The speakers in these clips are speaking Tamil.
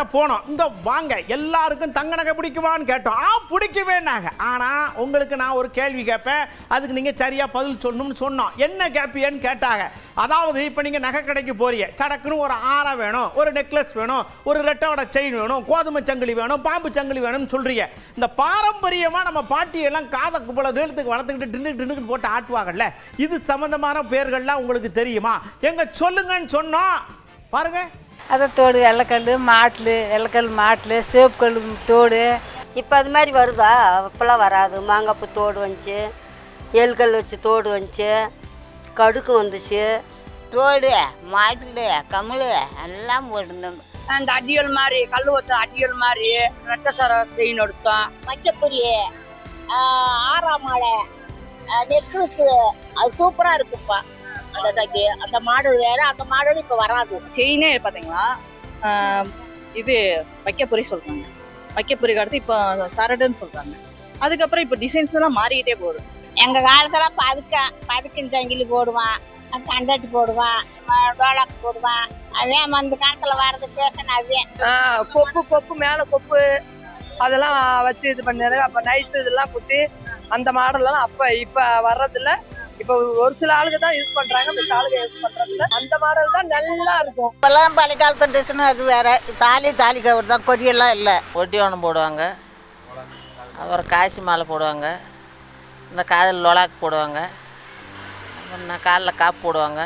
அண்ணன்ட்ட போனோம், இந்த வாங்க எல்லாருக்கும் தங்க நகை பிடிக்குமான்னு கேட்டோம். பிடிக்குவேன்னாங்க. ஆனால் உங்களுக்கு நான் ஒரு கேள்வி கேட்பேன், அதுக்கு நீங்கள் சரியாக பதில் சொல்லணும்னு சொன்னோம். என்ன கேட்பியன்னு கேட்டாங்க. அதாவது இப்போ நீங்கள் நகை கடைக்கு போறீங்க, சடக்குன்னு ஒரு ஆரம் வேணும், ஒரு நெக்லஸ் வேணும், ஒரு ரெட்டோட செயின் வேணும், கோதுமை சங்கிலி வேணும், பாம்பு சங்கிலி வேணும்னு சொல்றீங்க. இந்த பாரம்பரியமாக நம்ம பாட்டியெல்லாம் காதக்கு போல நீளத்துக்கு வளர்த்துக்கிட்டு டின்னு போட்டு ஆட்டுவாங்கல்ல, இது சம்பந்தமான பேர்கள்லாம் உங்களுக்கு தெரியுமா? எங்க சொல்லுங்கன்னு சொன்னோம். பாருங்க, அதை தோடு வெள்ளைக்கல் மாட்டில் சேப்பு கல் தோடு. இப்போ அது மாதிரி வருதா? அப்போல்லாம் வராது. மாங்காய்ப்பு தோடு வந்துச்சு, ஏல்கல் வச்சு தோடு வந்துச்சு, கடுக்கு வந்துச்சு. தோடு மாட்டுடு கம்மல் எல்லாம் போட்டுருந்தோம். அந்த அடியல் மாதிரி கல் வச்ச அடியல் மாதிரி ரெட்டை சர செயின் எடுத்தோம். வைக்கப்புரி ஆறாம் மாலை நெக்லஸ் அது சூப்பராக இருக்குப்பா. அந்த சங்கி அந்த மாடல் வேற, அந்த மாடல் இப்போ வராது. செயினே பார்த்தீங்களா, இது வைக்கப்புரி சொல்றாங்க. வைக்கப்புரிக்கு அடுத்து இப்போ சரடுன்னு சொல்றாங்க. அதுக்கப்புறம் இப்போ டிசைன்ஸ் எல்லாம் மாறிக்கிட்டே போகுது. எங்க காலத்துல பதுக்கின் சங்கிலி போடுவான், கண்டாட்டி போடுவான், டோலாக்கு போடுவான். அதே அந்த காலத்துல வர்றது பேசணும். அதே கொப்பு மேல கொப்பு அதெல்லாம் வச்சு இது பண்ணாரு. அப்ப நைஸ் இதெல்லாம் குத்தி அந்த மாடல்லாம் இப்ப வர்றதில்ல. இப்ப ஒரு சில ஆளுங்க தான் யூஸ் பண்றாங்க, இந்த ஆளுங்க யூஸ் பண்றதில்ல. அந்த மாடல் தான் நல்லா இருக்கும். இப்பெல்லாம் பழைய காலத்து டிசைன் அது வேற. தாலி கவர் தான், கொடியெல்லாம் இல்லை. ஒட்டியானம் போடுவாங்க, அப்புறம் காசி மாலை போடுவாங்க, இந்த காதில் லொலாக்கு போடுவாங்க, அப்புறம் காலில் காப்பு போடுவாங்க.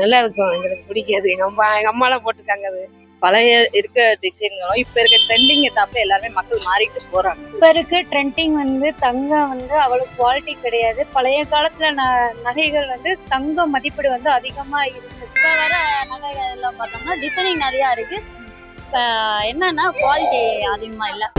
நல்லா இருக்கும். எங்களுக்கு பிடிக்காது. எங்க அம்மாலாம் போட்டுருக்காங்க. அது பழைய இருக்க டிசைன்களும் இப்ப இருக்க ட்ரெண்டிங் ஏத்தாப்புல எல்லாருமே மக்கள் மாறிட்டு போறாங்க. இப்ப இருக்க ட்ரெண்டிங் தங்கம் அவ்வளவு குவாலிட்டி கிடையாது. பழைய காலத்துல நகைகள் தங்க மதிப்பீடு அதிகமா இருக்கு. இப்ப வர நகைகள் எல்லாம் பார்த்தோம்னா டிசைனிங் நிறைய இருக்கு. என்னன்னா குவாலிட்டி அதிகமா இல்லை.